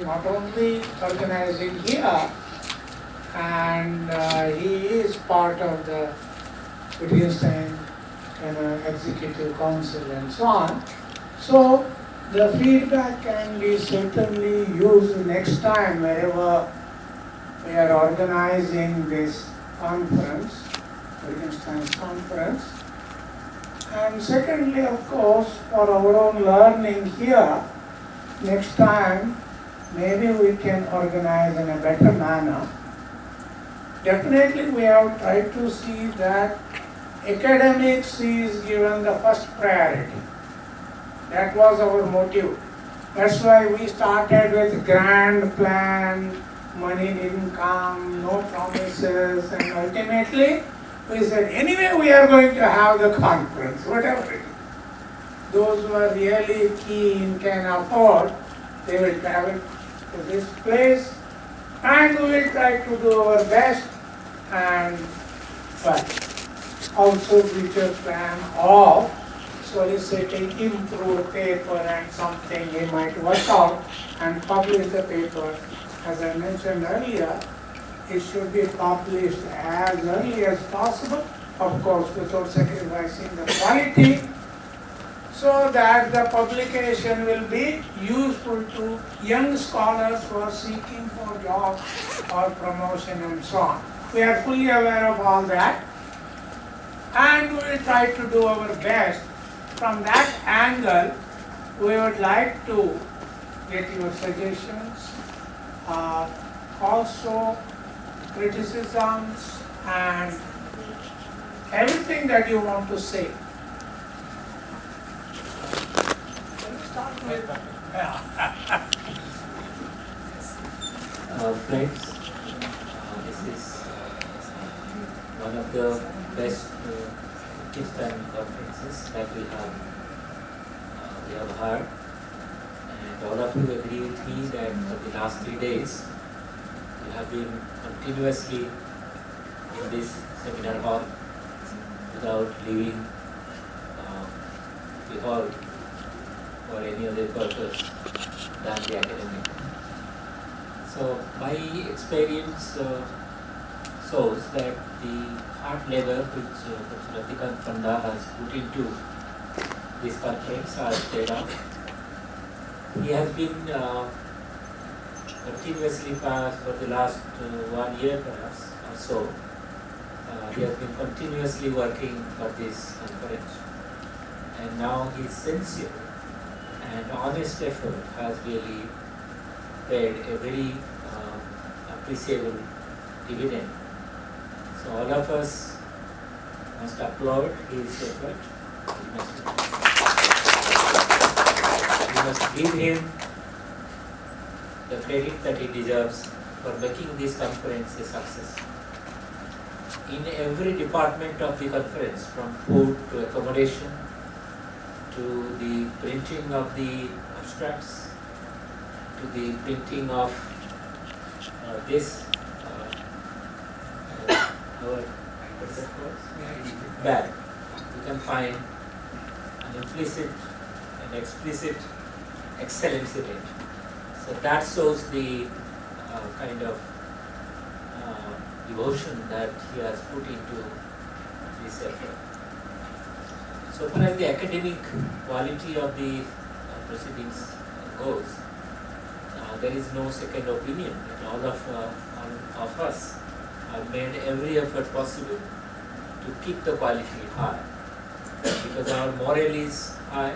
not only organizing here, and he is part of the Wittgenstein Executive Council and so on. So the feedback can be certainly used next time wherever we are organizing this conference, Wittgenstein's conference. And secondly, of course, for our own learning here, next time maybe we can organize in a better manner. Definitely we have tried to see that academics is given the first priority. That was our motive. That's why we started with grand plan, money didn't come, no promises, and ultimately we said, anyway we are going to have the conference, whatever it is. Those who are really keen, can afford, they will travel to this place, and we will try to do our best, and but also future plan of soliciting improved paper and something we might work out and publish the paper. As I mentioned earlier, it should be published as early as possible, of course without sacrificing the quality, so that the publication will be useful to young scholars who are seeking for jobs or promotion and so on. We are fully aware of all that, and we will try to do our best. From that angle, we would like to get your suggestions, also criticisms, and everything that you want to say. Start with, Friends, this is one of the best Wittgenstein conferences that we have heard, and all of you agree with me that for the last 3 days we have been continuously in this seminar hall without leaving the hall for any other purpose than the academic. So my experience shows that the hard labor which Professor Ratikant Panda has put into this conference has paid off. He has been continuously for the last 1 year perhaps or so. He has been continuously working for this conference, and now his sincere and honest effort has really paid a very appreciable dividend. So all of us must applaud his effort. We must give him the credit that he deserves for making this conference a success. In every department of the conference, from food to accommodation to the printing of the abstracts to the printing of this our what's that called? Bag. You can find an implicit and explicit excellence in it. So that shows the kind of devotion that he has put into this effort. So far as the academic quality of the proceedings goes, there is no second opinion, and all of us have made every effort possible to keep the quality high, because our morale is high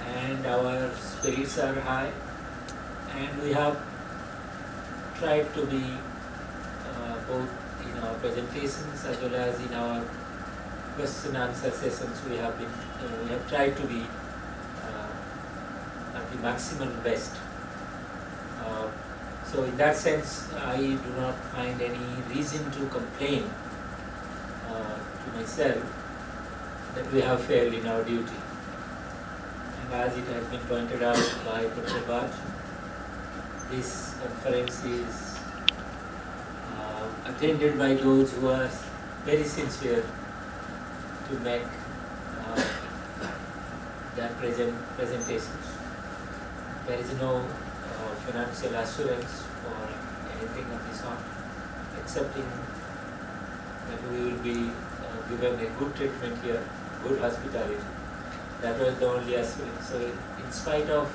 and our spirits are high, and we have tried to be both in our presentations as well as in our question and answer sessions. We have tried to be at the maximum best. So in that sense, I do not find any reason to complain to myself that we have failed in our duty. And as it has been pointed out by Professor Bhatt, this conference is attended by those who are very sincere to make their presentations. There is no financial assurance for anything of the sort, accepting that we will be given a good treatment here, good hospitality. That was the only assurance. So in spite of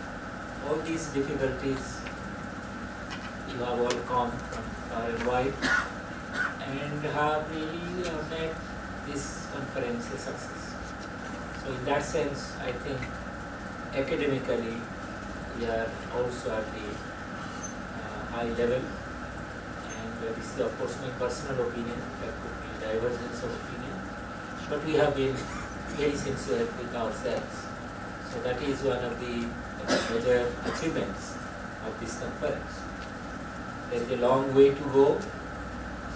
all these difficulties, you have all come from far and wide and have really made this conference a success. So in that sense, I think academically we are also at the high level, and this is of course my personal opinion. There could be divergence of opinion, but we have been very sincere with ourselves. So that is one of the major achievements of this conference. There is a long way to go.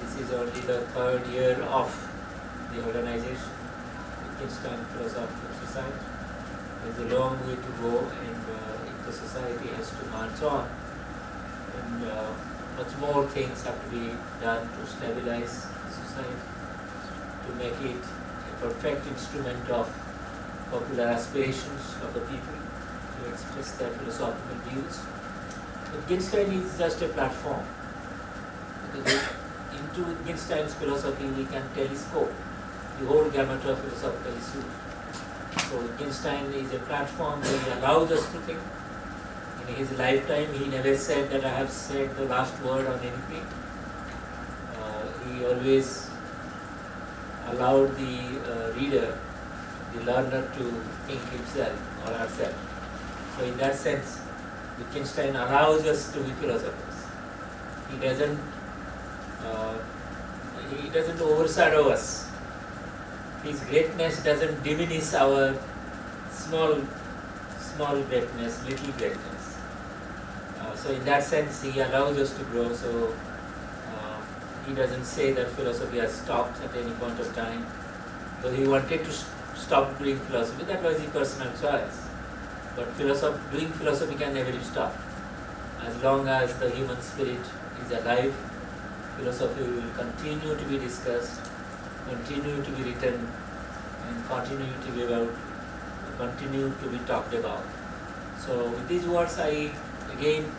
This is only the third year of the organization, Wittgenstein Philosophical Society. There is a long way to go, and the society has to march on, and much more things have to be done to stabilize the society, to make it a perfect instrument of popular aspirations of the people to express their philosophical views. Wittgenstein is just a platform, because into Wittgenstein's philosophy we can telescope the whole gamut of philosophical issues. So Wittgenstein is a platform where he allows us to think. In his lifetime, he never said that I have said the last word on anything. He always allowed the reader, the learner, to think himself or herself. So in that sense, Wittgenstein allows us to be philosophers. He doesn't overshadow us. His greatness doesn't diminish our small greatness, little greatness. So in that sense, he allows us to grow. So he doesn't say that philosophy has stopped at any point of time. So he wanted to stop doing philosophy. That was his personal choice. But doing philosophy can never be stopped. As long as the human spirit is alive, philosophy will continue to be discussed, continue to be written, and continue to be talked about. So with these words, I again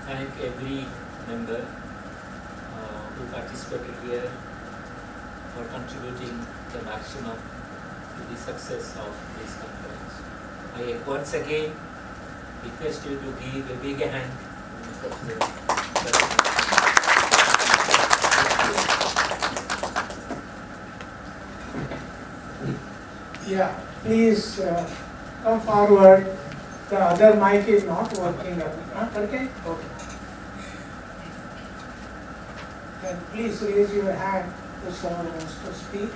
thank every member who participated here for contributing the maximum to the success of this conference. I once again request you to give a big hand to Mr. Yeah, please come forward. The other mic is not working. Okay? Okay. Then please raise your hand if someone wants to speak.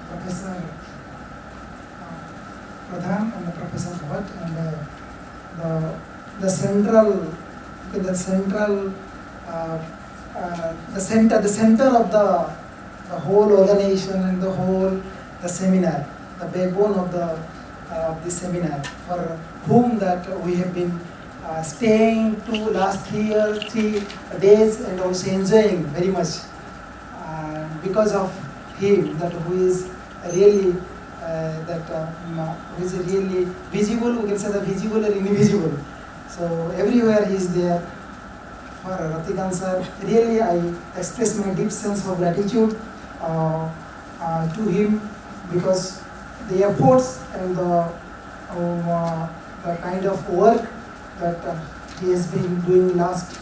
Professor Pradhan and Professor Bhatt, and the center of the whole organization and the seminar, the backbone of the seminar, for whom that we have been staying to last 3 days and also enjoying very much because of him, that who is really who is really visible. We can say the visible and invisible. So everywhere he is there. For Ratikan sir, really I express my deep sense of gratitude to him, because the efforts and the kind of work that he has been doing last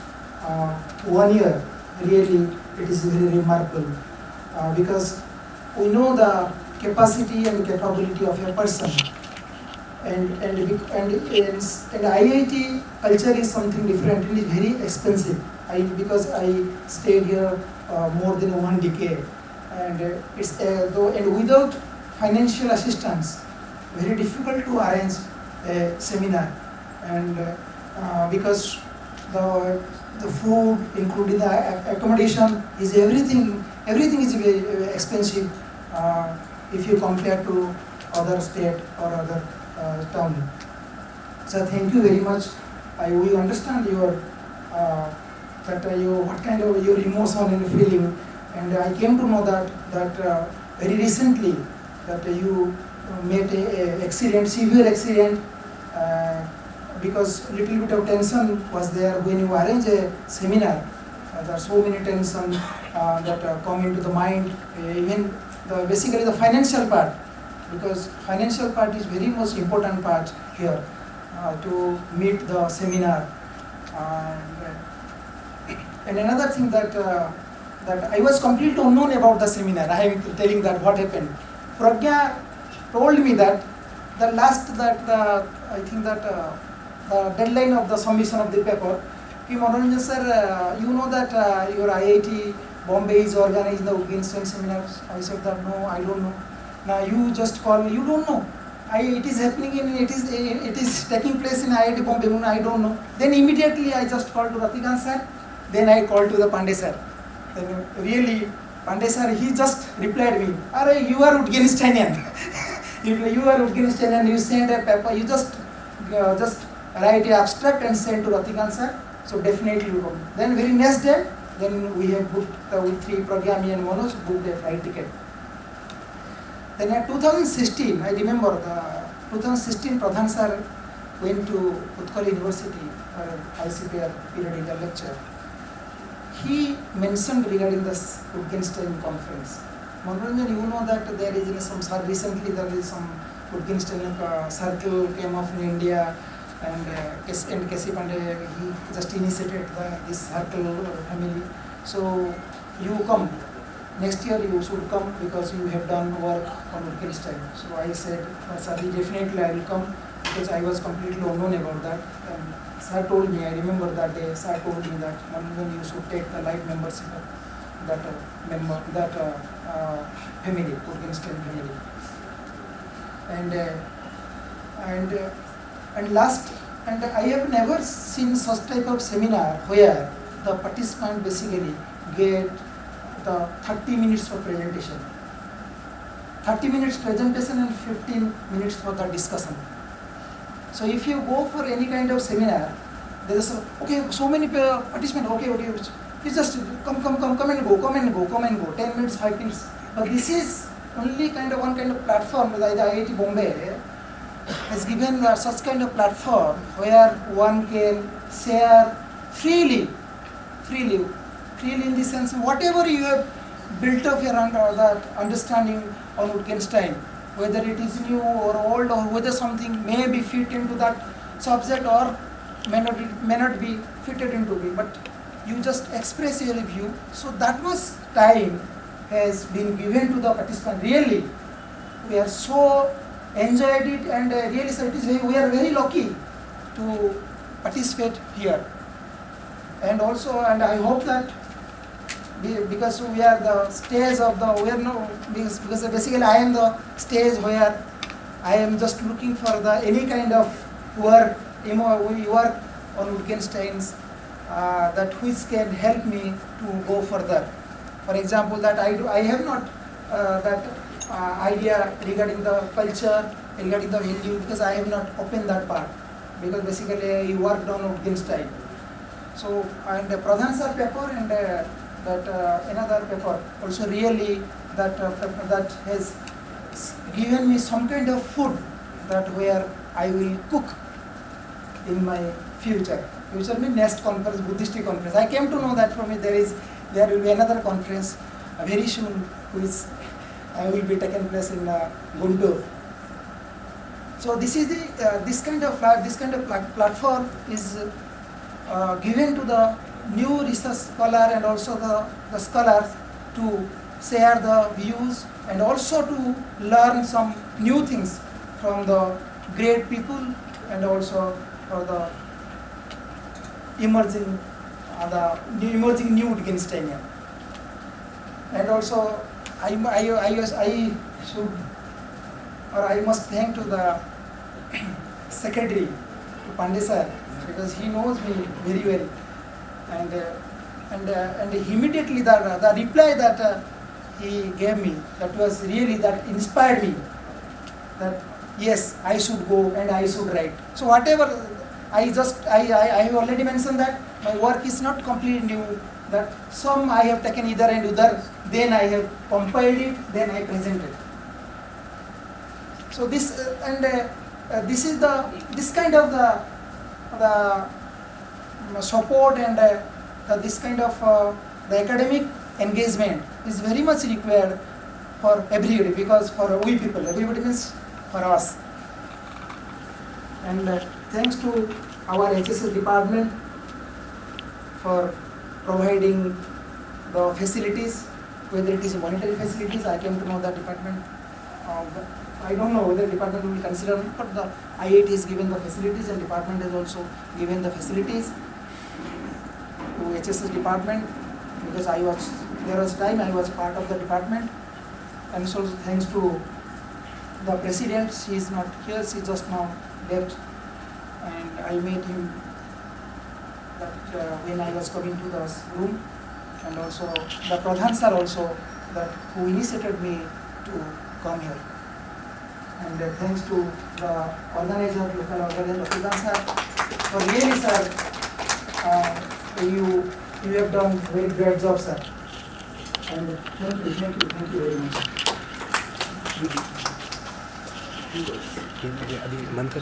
1 year, really it is very remarkable, because we know the capacity and capability of a person, and IIT culture is something different. It is very expensive. Because I stayed here more than 1 decade, and and without financial assistance, very difficult to arrange a seminar, and because the food, including the accommodation, is everything is very expensive if you compare to other state or other town. So thank you very much. We understand your that what kind of your emotion and feeling. And I came to know that very recently that you made a accident, severe accident, because little bit of tension was there when you arrange a seminar. There are so many tension that come into the mind, even basically the financial part, because financial part is very most important part here to meet the seminar. And another thing that I was completely unknown about the seminar. I am telling that what happened. Pragya told me that the deadline of the submission of the paper, कि Manoranjan sir, you know that your IIT Bombay is organizing the Wittgenstein seminars. I said that no, I don't know. Now you just call me, you don't know. It is happening it is taking place in IIT Bombay. I don't know. Then immediately I just called to Ratikant sir. Then I called to the Pandey sir. Then really Pandey sir, he just replied me, "Are you are Wittgensteinian? You are Wittgensteinian. You send a paper. You just write a abstract and send to Ratikant sir. So definitely you come." Then very next day, then we have booked with three Pragya, me and Manoj booked a flight ticket. Then in 2016, I remember the 2016 Pradhan sir went to Utkal University for ICPR periodical lecture. He mentioned regarding this Wittgenstein Conference. Manoranjan, you know that there is some recently there is some Wittgenstein circle came up in India, and K.C. Pandey, he just initiated this circle family. So you come. Next year you should come because you have done work on Wittgenstein. So I said, sir, definitely I will come, because I was completely unknown about that. And sir told me, I remember that day, sir told me that when you should take the life membership of that family, Wittgenstein family. And I have never seen such type of seminar where the participant basically get the 30 minutes for presentation. 30 minutes presentation and 15 minutes for the discussion. So if you go for any kind of seminar, there is so many participants, okay, you just come and go, 10 minutes, 5 minutes. But this is only one kind of platform that the IIT Bombay has given such kind of platform where one can share freely in the sense whatever you have built up your that understanding on Wittgenstein, whether it is new or old, or whether something may be fit into that subject or may not be fitted into it, but you just express your view. So that much time has been given to the participant. Really, we are so enjoyed it, and really, sir, we are very lucky to participate here. And also, and I hope that because we are the stage of because basically I am the stage where I am just looking for any kind of work on Wittgenstein's that which can help me to go further. For example, that I have not idea regarding the culture, regarding the value, because I have not opened that part, because basically you worked on Wittgenstein. So, and the Pradhan sir paper and another paper also really that has given me some kind of food that where I will cook in my future. Future means next conference, Buddhist conference. I came to know that from it there will be another conference very soon, which will be taken place in Guntur. So this is this kind of platform is given to the new research scholar and also the scholars to share the views and also to learn some new things from the great people, and also for the emerging new Wittgensteinian. And also I must thank to the secretary, to Pandey sir, because he knows me very well, and immediately the reply that he gave me, that was really, that inspired me, that yes, I should go and I should write. So whatever I have already mentioned that my work is not completely new. That some I have taken either and other, then I have compiled it, then I presented. So this this is this kind of the support and this kind of the academic engagement is very much required for everybody, because for we people, everybody means for us. And thanks to our HSS department for providing the facilities, whether it is monetary facilities. I came to know that department. I don't know whether department will consider, but the IIT is given the facilities and department has also given the facilities to HSS department, because there was time I was part of the department. And so thanks to the president, she is not here, she just now left, and I met him that when I was coming to the room, and also the Pradhan sir also, that who initiated me to come here. And thanks to the organizer, local organizer, Pradhan sir, for really sir, you have done very great job, sir. And thank you very much. मंत्र